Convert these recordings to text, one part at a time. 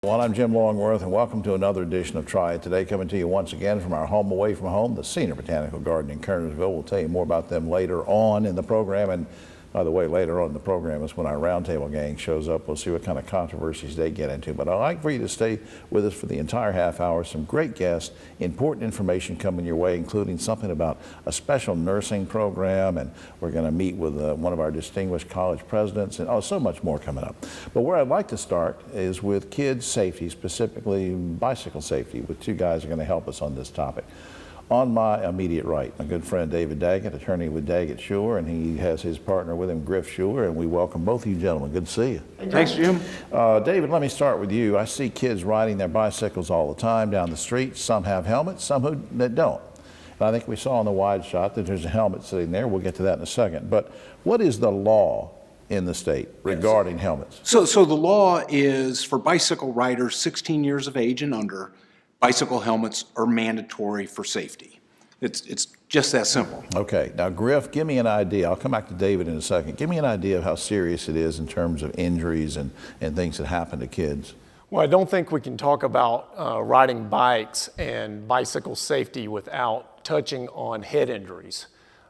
Well, I'm Jim Longworth, and welcome to another edition of Triad Today, coming to you once again from our home away from home, the Senior Botanical Garden in Kernersville. We'll tell you more about them later on in the program, and by the way, later on in the program is when our roundtable gang shows up. We'll see what kind of controversies they get into, but I'd like for you to stay with us for the entire half hour. Some great guests, important information coming your way, including something about a special nursing program, and we're going to meet with one of our distinguished college presidents, and so much more coming up. But where I'd like to start is with kids safety, specifically bicycle safety, with two guys who are going to help us on this topic. On my immediate right, my good friend David Daggett, attorney with Daggett Schuler, and he has his partner with him, Griff Schuler, and we welcome both of you gentlemen. Good to see you. Thanks, Jim. David, let me start with you. I see kids riding their bicycles all the time down the street. Some have helmets, some that don't. And I think we saw in the wide shot that there's a helmet sitting there. We'll get to that in a second. But what is the law in the state regarding helmets? So the law is for bicycle riders 16 years of age and under, bicycle helmets are mandatory for safety. It's just that simple. Okay, now Griff, give me an idea. I'll come back to David in a second. Give me an idea of how serious it is in terms of injuries and things that happen to kids. Well, I don't think we can talk about riding bikes and bicycle safety without touching on head injuries.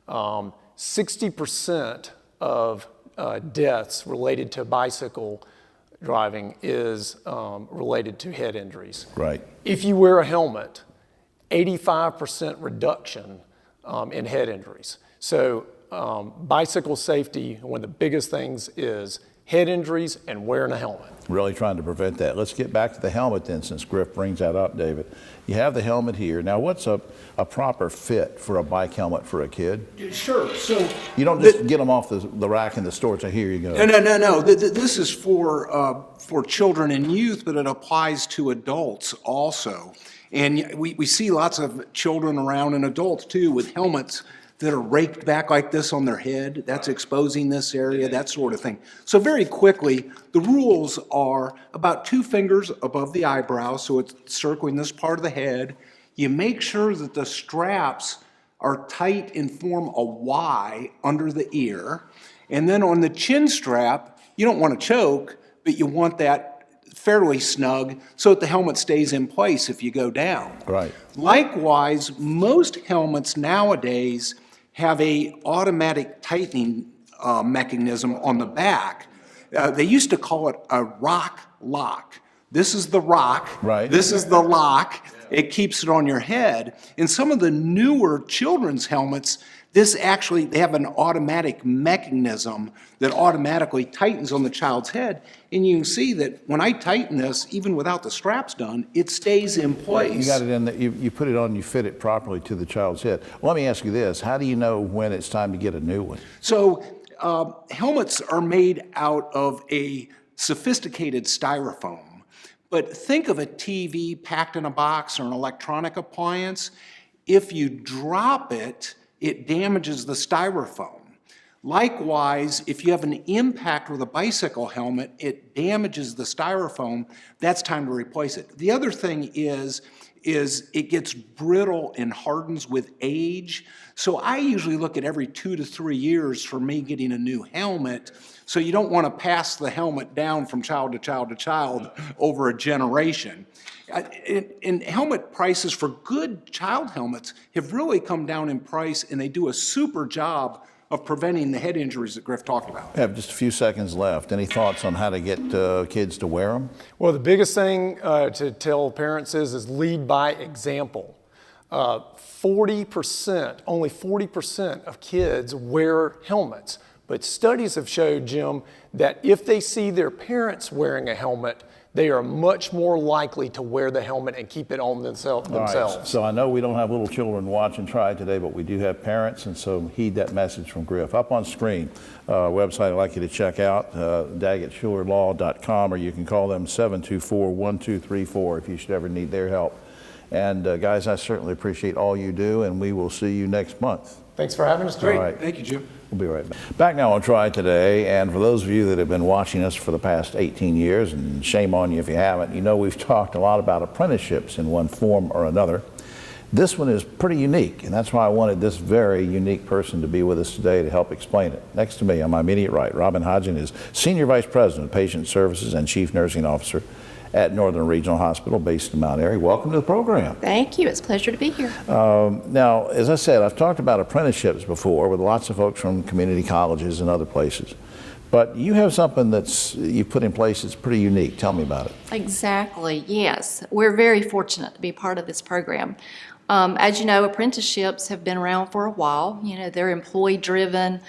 60% of deaths related to bicycle driving is related to head injuries. Right. If you wear a helmet, 85% reduction in head injuries. So bicycle safety, one of the biggest things is head injuries and wearing a helmet. Really trying to prevent that. Let's get back to the helmet then, since Griff brings that up, David. You have the helmet here. Now, what's a proper fit for a bike helmet for a kid? Sure. So you don't just get them off the rack in the stores. So here you go. No. This is for children and youth, but it applies to adults also. And we see lots of children around and adults too with helmets that are raked back like this on their head. That's exposing this area, that sort of thing. So very quickly, the rules are about 2 fingers above the eyebrow, so it's circling this part of the head. You make sure that the straps are tight and form a Y under the ear. And then on the chin strap, you don't want to choke, but you want that fairly snug so that the helmet stays in place if you go down. Right. Likewise, most helmets nowadays have a automatic tightening mechanism on the back. They used to call it a rock lock. This is the rock. Right. This is the lock. It keeps it on your head. In some of the newer children's helmets, they have an automatic mechanism that automatically tightens on the child's head. And you can see that when I tighten this, even without the straps done, it stays in place. You got it in you put it on, you fit it properly to the child's head. Well, let me ask you this. How do you know when it's time to get a new one? So helmets are made out of a sophisticated styrofoam. But think of a TV packed in a box or an electronic appliance. If you drop it, it damages the styrofoam. Likewise, if you have an impact with a bicycle helmet, it damages the styrofoam. That's time to replace it. The other thing is it gets brittle and hardens with age. So I usually look at every 2 to 3 years for me getting a new helmet. So you don't want to pass the helmet down from child to child to child over a generation. And helmet prices for good child helmets have really come down in price, and they do a super job of preventing the head injuries that Griff talked about. We have just a few seconds left. Any thoughts on how to get kids to wear them? Well, the biggest thing to tell parents is lead by example. 40%, only 40% of kids wear helmets. But studies have showed, Jim, that if they see their parents wearing a helmet, they are much more likely to wear the helmet and keep it on themselves. Right. So I know we don't have little children watching Triad today, but we do have parents, and so heed that message from Griff. Up on screen, website I'd like you to check out, DaggettSchulerLaw.com, or you can call them 724-1234 if you should ever need their help. And guys, I certainly appreciate all you do, and we will see you next month. Thanks for having us, Jim. Great. Right. Thank you, Jim. We'll be right back. Back now on Triad Today, and for those of you that have been watching us for the past 18 years, and shame on you if you haven't, you know we've talked a lot about apprenticeships in one form or another. This one is pretty unique, and that's why I wanted this very unique person to be with us today to help explain it. Next to me, on my immediate right, Robin Hodgin is Senior Vice President of Patient Services and Chief Nursing Officer. at Northern Regional Hospital based in Mount Airy. Welcome to the program. Thank you. It's a pleasure to be here. Now, as I said, I've talked about apprenticeships before with lots of folks from community colleges and other places. But you have something you put in place that's pretty unique. Tell me about it. Exactly. Yes. We're very fortunate to be part of this program. As you know, apprenticeships have been around for a while. You know, they're employee-driven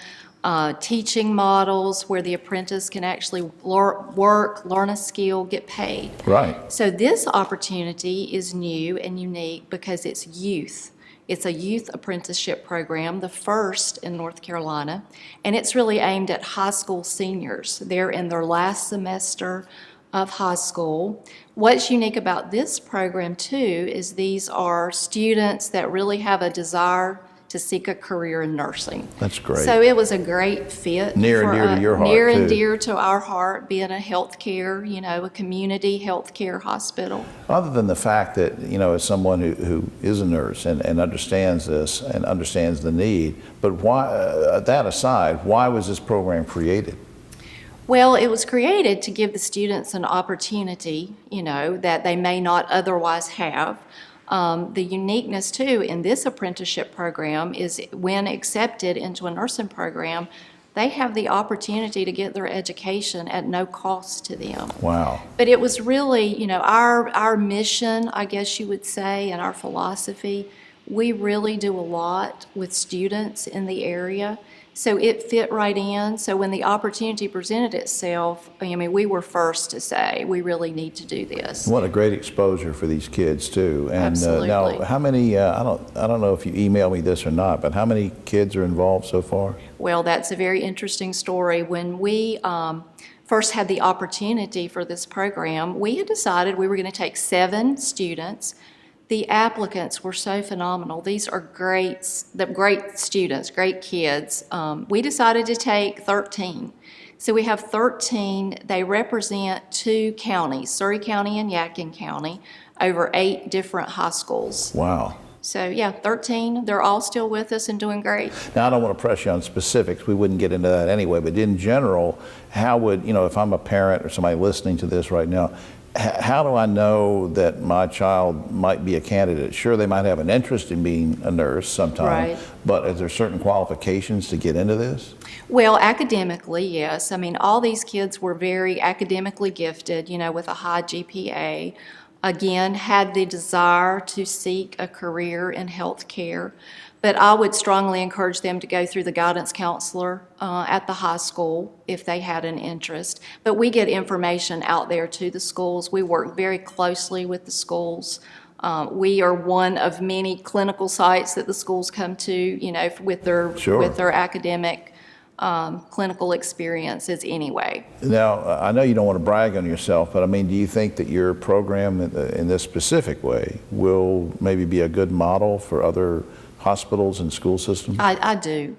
teaching models where the apprentice can actually work, learn a skill, get paid. Right. So this opportunity is new and unique because it's youth. It's a youth apprenticeship program, the first in North Carolina, and it's really aimed at high school seniors. They're in their last semester of high school. What's unique about this program too is these are students that really have a desire to seek a career in nursing. That's great. So it was a great fit. Near and dear to your heart, Near and too. dear to our heart, being a healthcare, a community healthcare hospital. Other than the fact that, as someone who is a nurse and understands this and understands the need, but why, that aside, why was this program created? Well, it was created to give the students an opportunity, that they may not otherwise have. The uniqueness too in this apprenticeship program is when accepted into a nursing program, they have the opportunity to get their education at no cost to them. Wow. But it was really, our mission, I guess you would say, and our philosophy, we really do a lot with students in the area. So it fit right in. So when the opportunity presented itself, we were first to say, we really need to do this. What a great exposure for these kids too. And Absolutely. Now, how many? I don't know if you emailed me this or not, but how many kids are involved so far? Well, that's a very interesting story. When we first had the opportunity for this program, we had decided we were going to take 7 students. The applicants were so phenomenal. These are great students, great kids. We decided to take 13. So we have 13. They represent 2 counties, Surrey County and Yadkin County, over 8 different high schools. Wow. So yeah, 13. They're all still with us and doing great. Now, I don't want to press you on specifics. We wouldn't get into that anyway. But in general, how would, if I'm a parent or somebody listening to this right now, how do I know that my child might be a candidate? Sure, they might have an interest in being a nurse sometime, Right. But is there certain qualifications to get into this? Well, academically, yes. All these kids were very academically gifted, with a high GPA. Again, had the desire to seek a career in healthcare. But I would strongly encourage them to go through the guidance counselor at the high school if they had an interest. But we get information out there to the schools. We work very closely with the schools. We are one of many clinical sites that the schools come to, with their Sure. with their academic clinical experiences anyway. Now, I know you don't want to brag on yourself, but do you think that your program in this specific way will maybe be a good model for other hospitals and school systems? I do.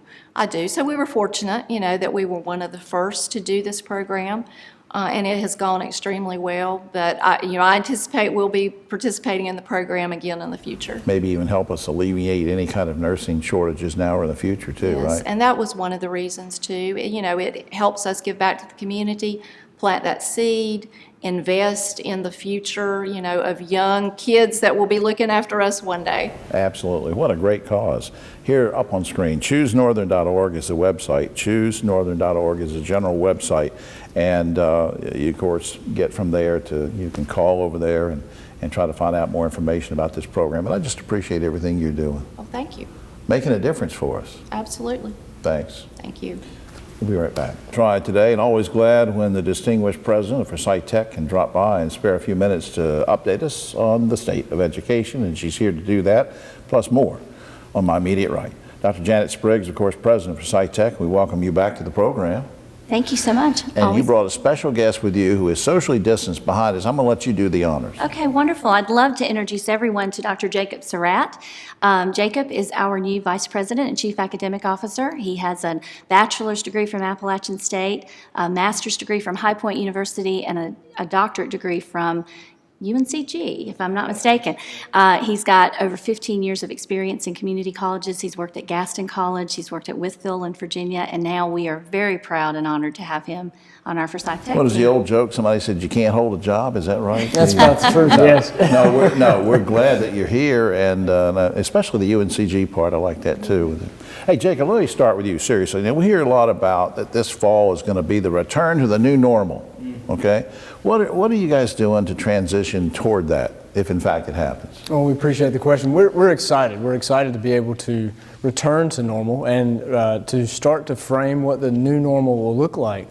So we were fortunate, that we were one of the first to do this program, and it has gone extremely well. But I anticipate we'll be participating in the program again in the future. Maybe even help us alleviate any kind of nursing shortages now or in the future too, Yes, right? and that was one of the reasons too. It helps us give back to the community, plant that seed, invest in the future, of young kids that will be looking after us one day. Absolutely. What a great cause. Here up on screen, choosenorthern.org is the website. Choosenorthern.org is a general website. And you, of course, get from there you can call over there and try to find out more information about this program. And I just appreciate everything you're doing. Well, thank you. Making a difference for us. Absolutely. Thanks. Thank you. We'll be right back. Triad Today, and always glad when the distinguished president of Site Tech can drop by and spare a few minutes to update us on the state of education, and she's here to do that, plus more on my immediate right. Dr. Janet Spriggs, of course, president for Site Tech, we welcome you back to the program. Thank you so much. And you brought a special guest with you who is socially distanced behind us. I'm going to let you do the honors. Okay, wonderful. I'd love to introduce everyone to Dr. Jacob Surratt. Jacob is our new Vice President and Chief Academic Officer. He has a bachelor's degree from Appalachian State, a master's degree from High Point University, and a doctorate degree from UNCG, if I'm not mistaken. He's got over 15 years of experience in community colleges. He's worked at Gaston College, he's worked at Wytheville in Virginia, and now we are very proud and honored to have him on our Forsyth Tech What is the team. old joke? Somebody said you can't hold a job. Is that right? That's about the truth, yes. We're glad that you're here, and especially the UNCG part. I like that too. Hey, Jacob, let me start with you, seriously. Now, we hear a lot about that this fall is going to be the return to the new normal, okay? What are you guys doing to transition toward that, if in fact it happens? Well, we appreciate the question. We're excited. We're excited to be able to return to normal and to start to frame what the new normal will look like.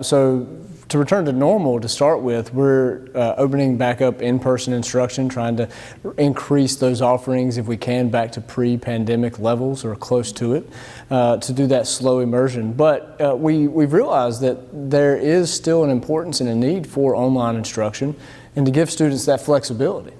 So to return to normal, to start with, we're opening back up in-person instruction, trying to increase those offerings, if we can, back to pre-pandemic levels or close to it, to do that slow immersion. But we've realized that there is still an importance and a need for online instruction and to give students that flexibility.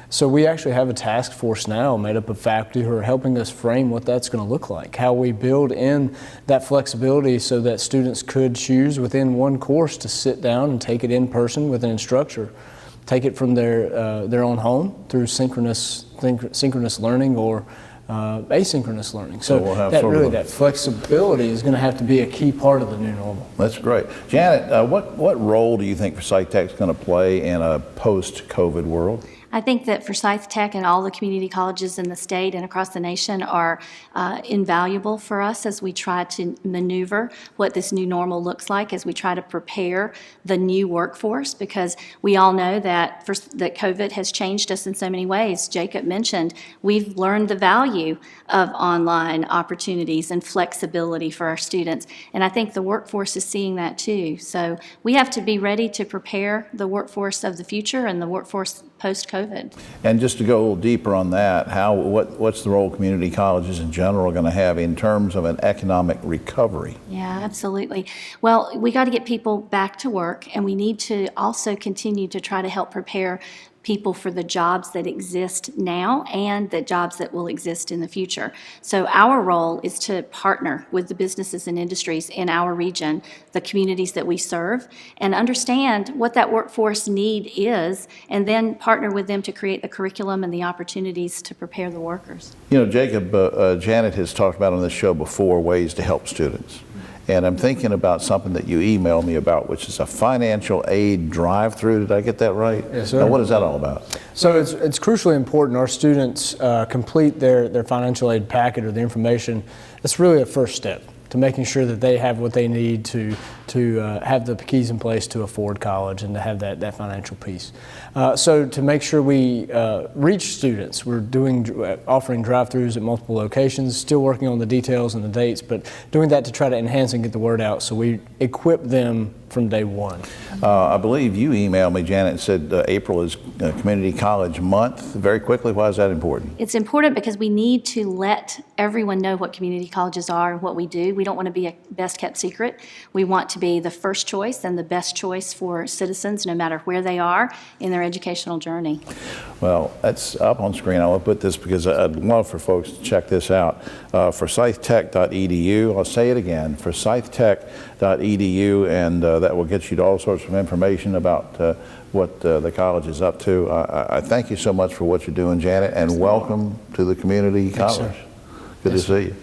So we actually have a task force now made up of faculty who are helping us frame what that's going to look like, how we build in that flexibility so that students could choose within one course to sit down and take it in person with an instructor, take it from their own home through synchronous learning or asynchronous learning. So we'll have that sort of really, that flexibility is going to have to be a key part of the new normal. That's great. Janet, what role do you think Forsyth Tech is going to play in a post-COVID world? I think that Forsyth Tech and all the community colleges in the state and across the nation are invaluable for us as we try to maneuver what this new normal looks like, as we try to prepare the new workforce, because we all know that that COVID has changed us in so many ways. Jacob mentioned we've learned the value of online opportunities and flexibility for our students, and I think the workforce is seeing that too. So we have to be ready to prepare the workforce of the future and the workforce post-COVID. And just to go a little deeper on that, what's the role community colleges in general are going to have in terms of an economic recovery? Yeah, absolutely. Well, we got to get people back to work, and we need to also continue to try to help prepare people for the jobs that exist now and the jobs that will exist in the future. So our role is to partner with the businesses and industries in our region, the communities that we serve, and understand what that workforce need is, and then partner with them to create the curriculum and the opportunities to prepare the workers. You know, Jacob, Janet has talked about on this show before ways to help students. And I'm thinking about something that you emailed me about, which is a financial aid drive-through. Did I get that right? Yes, sir. Now, what is that all about? So it's crucially important our students complete their financial aid packet or the information. It's really a first step to making sure that they have what they need to have the keys in place to afford college and to have that financial piece. So to make sure we reach students, we're offering drive-throughs at multiple locations, still working on the details and the dates, but doing that to try to enhance and get the word out so we equip them from day one. I believe you emailed me, Janet, and said April is Community College Month. Very quickly, why is that important? It's important because we need to let everyone know what community colleges are and what we do. We don't want to be a best-kept secret. We want to be the first choice and the best choice for citizens, no matter where they are in their educational journey. Well, that's up on screen. I will put this because I'd love for folks to check this out. forsythtech.edu. I'll say it again, forsythtech.edu, and that will get you to all sorts of information about what the college is up to. I thank you so much for what you're doing, Janet, and welcome to the community college. Good to see you.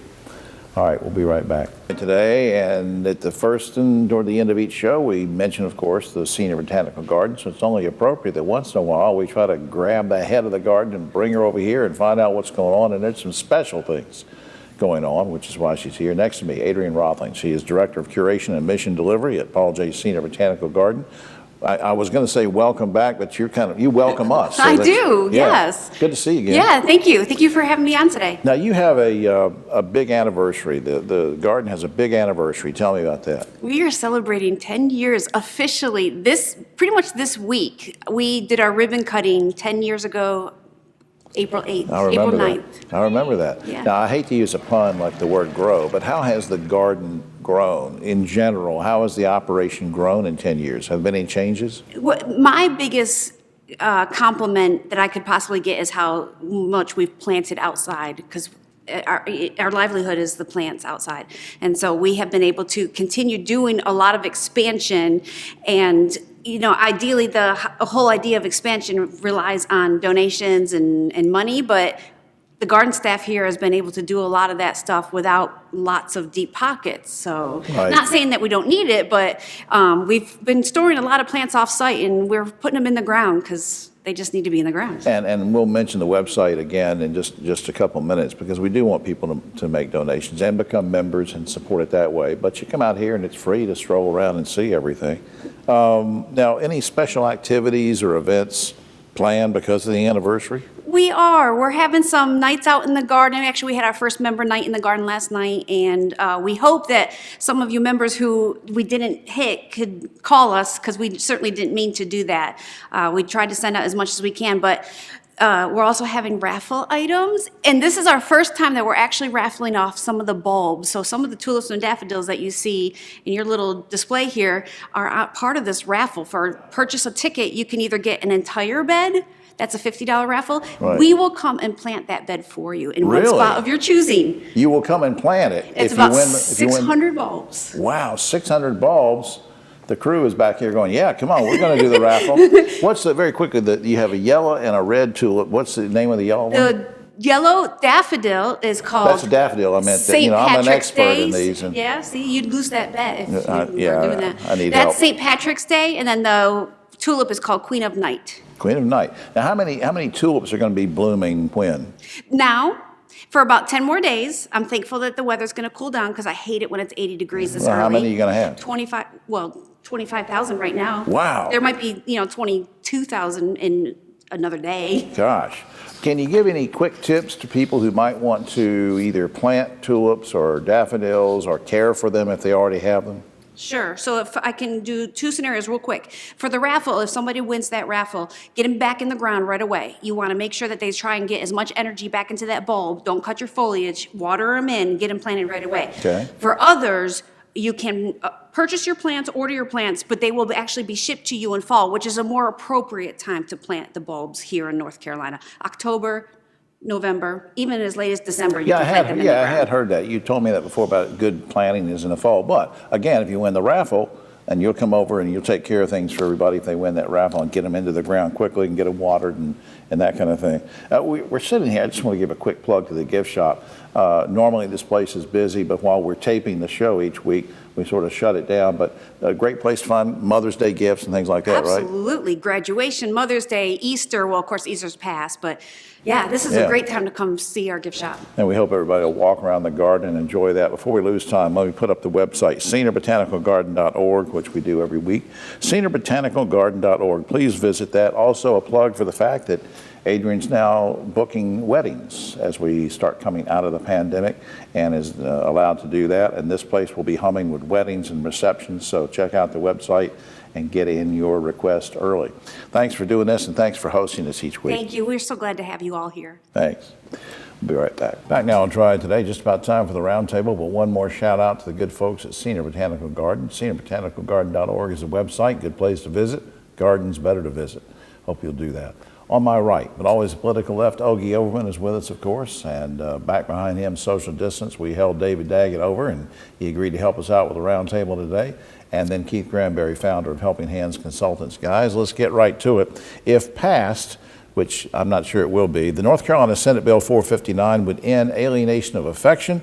All right, we'll be right back. Today, and at the first and toward the end of each show, we mention, of course, the Senior Botanical Garden, so it's only appropriate that once in a while we try to grab the head of the garden and bring her over here and find out what's going on, and there's some special things going on, which is why she's here. Next to me, Adrian Rothlings. She is Director of Curation and Mission Delivery at Paul J. Senior Botanical Garden. I was going to say welcome back, but you welcome us. So I do, yes. Good to see you again. Yeah, thank you. Thank you for having me on today. Now, you have a big anniversary. The garden has a big anniversary. Tell me about that. We are celebrating 10 years officially pretty much this week. We did our ribbon cutting 10 years ago, April 8th, April 9th. I remember that. Yeah. Now, I hate to use a pun like the word grow, but how has the garden grown in general? How has the operation grown in 10 years? Have there been any changes? My biggest compliment that I could possibly get is how much we've planted outside, because our livelihood is the plants outside. And so we have been able to continue doing a lot of expansion and ideally, the whole idea of expansion relies on donations and money, but the garden staff here has been able to do a lot of that stuff without lots of deep pockets. So, Right. not saying that we don't need it, but we've been storing a lot of plants off-site, and we're putting them in the ground because they just need to be in the ground. And we'll mention the website again in just a couple minutes, because we do want people to make donations and become members and support it that way. But you come out here and it's free to stroll around and see everything. Now, any special activities or events planned because of the anniversary? We're having some nights out in the garden. Actually, we had our first member night in the garden last night, and we hope that some of you members who we didn't hit could call us, because we certainly didn't mean to do that. We tried to send out as much as we can, but we're also having raffle items, and this is our first time that we're actually raffling off some of the bulbs. So some of the tulips and daffodils that you see in your little display here are part of this raffle. For purchase a ticket, you can either get an entire bed. That's a $50 raffle. Right. We will come and plant that bed for you in one Really? spot of your choosing. You will come and plant it. It's if about you win, 600 bulbs. Wow, 600 bulbs. The crew is back here going, yeah, come on, we're going to do the raffle. What's the, very quickly, you have a yellow and a red tulip. What's the name of the yellow one? The yellow daffodil is called That's a daffodil. I meant that, St. I'm an Patrick's expert in Day. these. And Yeah, see, you'd lose that bet if you yeah, were doing that. I need That's help. St. Patrick's Day, and then the tulip is called Queen of Night. Queen of Night. Now, how many tulips are going to be blooming when? Now, for about 10 more days, I'm thankful that the weather's going to cool down, because I hate it when it's 80 degrees this Well, early. how many are you going to have? 25,000 right now. Wow. There might be, 22,000 in another day. Gosh. Can you give any quick tips to people who might want to either plant tulips or daffodils or care for them if they already have them? Sure. So if I can do two scenarios real quick. For the raffle, if somebody wins that raffle, get them back in the ground right away. You want to make sure that they try and get as much energy back into that bulb. Don't cut your foliage. Water them in. Get them planted right away. Okay. For others, you can purchase your plants, order your plants, but they will actually be shipped to you in fall, which is a more appropriate time to plant the bulbs here in North Carolina. October, November, even as late as December, you Yeah, can plant them in the I ground. had heard that. You told me that before about good planting is in the fall. But again, if you win the raffle, and you'll come over and you'll take care of things for everybody if they win that raffle and get them into the ground quickly and get them watered and that kind of thing. We're sitting here. I just want to give a quick plug to the gift shop. Normally this place is busy, but while we're taping the show each week, we sort of shut it down. But a great place to find Mother's Day gifts and things like that, right? Absolutely. Graduation, Mother's Day, Easter. Well, of course, Easter's past, but yeah, this is a great time to come see our gift shop. And we hope everybody will walk around the garden and enjoy that. Before we lose time, let me put up the website, seniorbotanicalgarden.org, which we do every week. Seniorbotanicalgarden.org. Please visit that. Also a plug for the fact that Adrian's now booking weddings as we start coming out of the pandemic and is allowed to do that. And this place will be humming with weddings and receptions. So check out the website and get in your request early. Thanks for doing this, and thanks for hosting us each week. Thank you. We're so glad to have you all here. Thanks. We'll be right back. Back now on Triad Today, just about time for the roundtable, but one more shout out to the good folks at Senior Botanical Garden. SeniorBotanicalGarden.org is a website, good place to visit. Gardens better to visit. Hope you'll do that. On my right, but always political left, Ogie Overman is with us, of course, and back behind him, social distance, we held David Daggett over, and he agreed to help us out with the roundtable today. And then Keith Granberry, founder of Helping Hands Consultants. Guys, let's get right to it. If passed, which I'm not sure it will be, the North Carolina Senate Bill 459 would end alienation of affection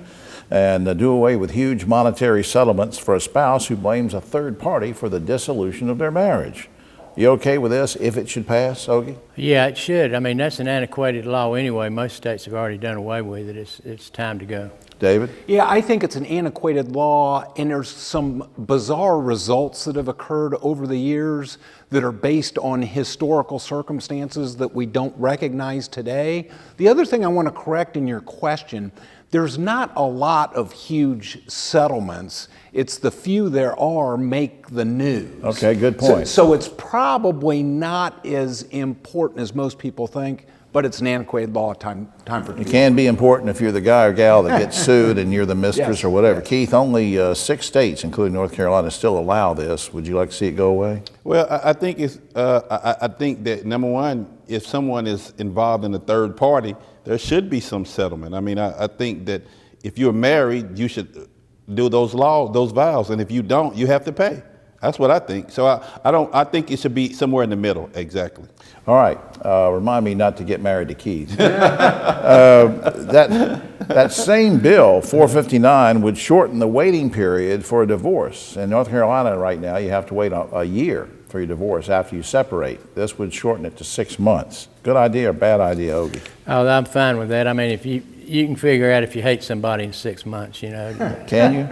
and do away with huge monetary settlements for a spouse who blames a third party for the dissolution of their marriage. You okay with this if it should pass, Ogie? Yeah, it should. I mean, that's an antiquated law anyway. Most states have already done away with it. It's time to go. David? Yeah, I think it's an antiquated law, and there's some bizarre results that have occurred over the years that are based on historical circumstances that we don't recognize today. The other thing I want to correct in your question, there's not a lot of huge settlements. It's the few there are make the news. Okay, good point. So it's probably not as important as most people think, but it's an antiquated law. Time for It can be important if you're the guy or gal that gets sued and you're the mistress Yes, or whatever. yes. Keith, only 6 states, including North Carolina, still allow this. Would you like to see it go away? Well, I think it's. I think that number one, if someone is involved in a third party, there should be some settlement. I mean, I think that if you're married, you should do those vows, and if you don't, you have to pay. That's what I think. So I think it should be somewhere in the middle, exactly. All right, remind me not to get married to Keith. That same bill, 459, would shorten the waiting period for a divorce. In North Carolina right now, you have to wait a year for your divorce after you separate. This would shorten it to 6 months. Good idea or bad idea, Ogie? Oh, I'm fine with that. I mean, if you can figure out if you hate somebody in 6 months, you know. Can you?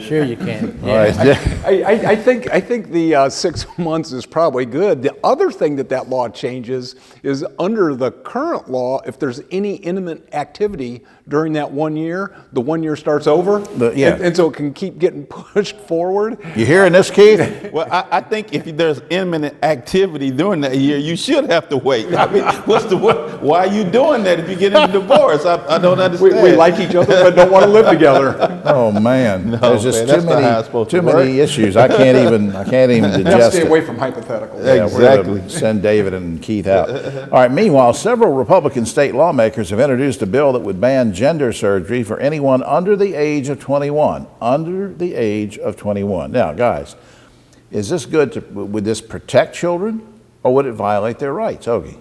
Sure you can. All right. I think the 6 months is probably good. The other thing that law changes is under the current law, if there's any intimate activity during that 1 year, the 1 year starts over. Yeah. And so it can keep getting pushed forward. You hearing this, Keith? Well, I think if there's imminent activity during that year, you should have to wait. I mean, why are you doing that if you get into divorce? I don't understand. We like each other but don't want to live together. Oh man, No, there's just man, that's not how it's supposed too to work. many issues. I can't even digest Stay it. away from hypotheticals. Yeah, we're Exactly. gonna send David and Keith out. All right, meanwhile, several Republican state lawmakers have introduced a bill that would ban gender surgery for anyone under the age of 21. Under the age of 21. Now, guys, is this good? Would this protect children or would it violate their rights? Ogie?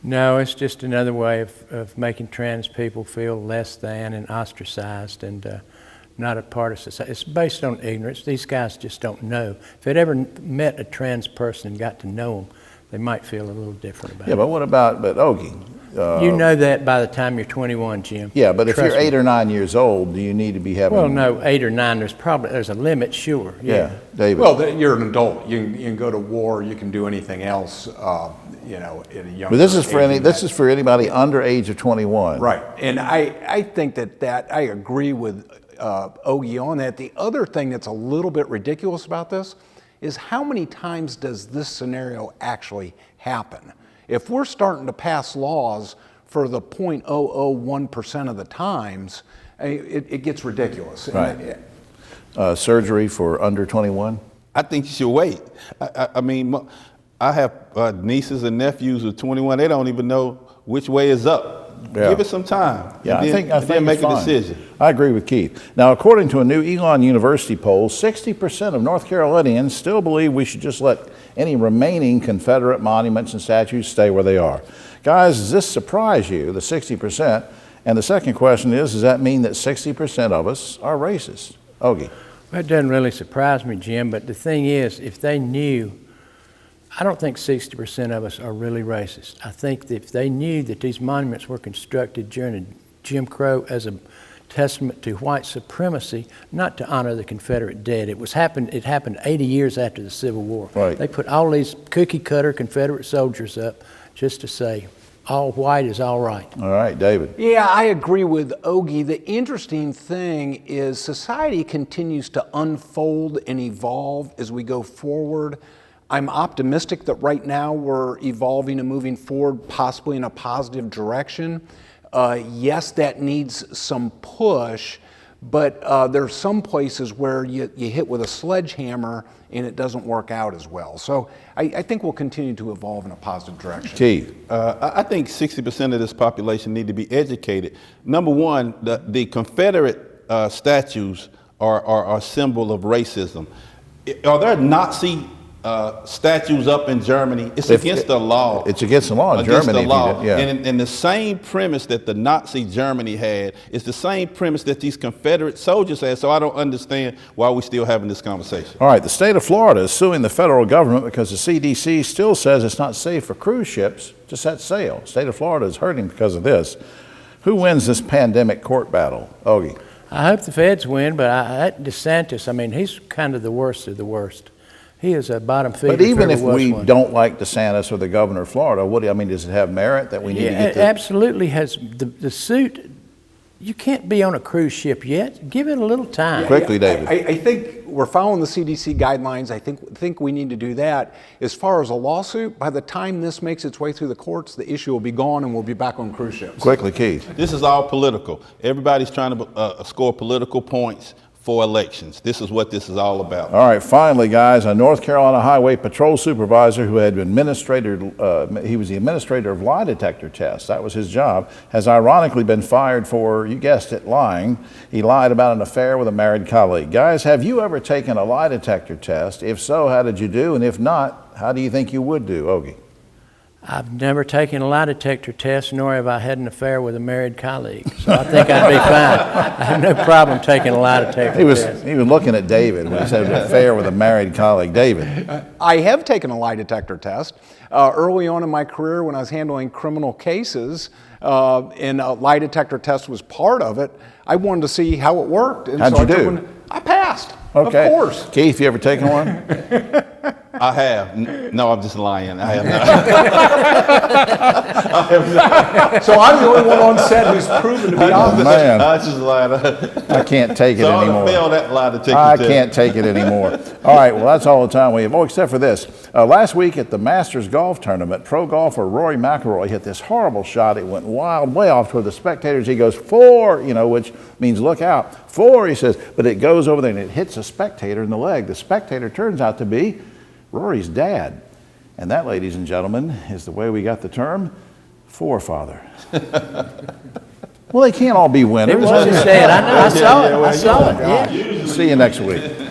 No, it's just another way of making trans people feel less than and ostracized and not a part of society. It's based on ignorance. These guys just don't know. If they'd ever met a trans person and got to know them, they might feel a little different about Yeah, it. but what about, Ogie? You know that by the time you're 21, Jim. Yeah, but if Trust you're me. 8 or 9 years old, do you need to be having? Well, no, 8 or 9, there's a limit, sure. Yeah, David. Well, you're an adult. You can go to war. You can do anything else. At a younger But this is for age than this that. is for anybody under age of 21. Right, and I think that I agree with Ogie on that. The other thing that's a little bit ridiculous about this is how many times does this scenario actually happen? If we're starting to pass laws for the 0.001% of the times, it gets ridiculous. Right. Surgery for under 21? I think you should wait. I mean, I have nieces and nephews who are 21. They don't even know which way is up. Yeah. Give it some time. Yeah, and I think then make it's a fine. decision. I agree with Keith. Now, according to a new Elon University poll, 60% of North Carolinians still believe we should just let any remaining Confederate monuments and statues stay where they are. Guys, does this surprise you, the 60%? And the second question is, does that mean that 60% of us are racist? Ogie? That doesn't really surprise me, Jim, but the thing is, if they knew, I don't think 60% of us are really racist. I think that if they knew that these monuments were constructed during Jim Crow as a testament to white supremacy, not to honor the Confederate dead. It happened 80 years after the Civil War. Right. They put all these cookie cutter Confederate soldiers up just to say, all white is all right. All right, David. Yeah, I agree with Ogie. The interesting thing is society continues to unfold and evolve as we go forward. I'm optimistic that right now we're evolving and moving forward possibly in a positive direction. Yes, that needs some push, but there's some places where you hit with a sledgehammer and it doesn't work out as well. So I think we'll continue to evolve in a positive direction. Keith? I think 60% of this population need to be educated. Number one, the Confederate statues are a symbol of racism. Are there Nazi statues up in Germany? It's against the law. It's against the law in Against Germany. the law. Yeah. And the same premise that the Nazi Germany had is the same premise that these Confederate soldiers had. So I don't understand why we're still having this conversation. All right, the state of Florida is suing the federal government because the CDC still says it's not safe for cruise ships to set sail. The state of Florida is hurting because of this. Who wins this pandemic court battle? Ogie? I hope the feds win, but that DeSantis, I mean, he's kind of the worst of the worst. He is a bottom feeder. But even if there was we one. don't like DeSantis or the governor of Florida, does it have merit that we need to Yeah, get it the... absolutely has. The suit, you can't be on a cruise ship yet. Give it a little time. Quickly, David. I think we're following the CDC guidelines. I think we need to do that. As far as a lawsuit, by the time this makes its way through the courts, the issue will be gone and we'll be back on cruise ships. Quickly, Keith. This is all political. Everybody's trying to score political points for elections. This is what this is all about. All right, finally, guys, a North Carolina Highway Patrol supervisor who had been he was the administrator of lie detector tests. That was his job. Has ironically been fired for, you guessed it, lying. He lied about an affair with a married colleague. Guys, have you ever taken a lie detector test? If so, how did you do? And if not, how do you think you would do, Ogie? I've never taken a lie detector test, nor have I had an affair with a married colleague. So I think I'd be fine. I have no problem taking a lie detector test. He was looking at David when he said an affair with a married colleague. David. I have taken a lie detector test. Early on in my career when I was handling criminal cases, and a lie detector test was part of it, I wanted to see how it worked. And How'd so you do? I passed, Okay. of course. Keith, you ever taken one? I have. No, I'm just lying. I have not. So I'm the only one on set who's proven to be honest. Man, I just lied. I can't take it So I anymore. failed that lie detector I test. can't take it anymore. All right, well, that's all the time we have. Oh, except for this. Last week at the Masters Golf Tournament, pro golfer Rory McIlroy hit this horrible shot. It went wild, way off toward the spectators. He goes, 4, which means look out. 4, he says, but it goes over there and it hits a spectator in the leg. The spectator turns out to be Rory's dad. And that, ladies and gentlemen, is the way we got the term forefather. Well, they can't all be winners. It was his dad. I saw it. I saw it. Yeah. See you next week.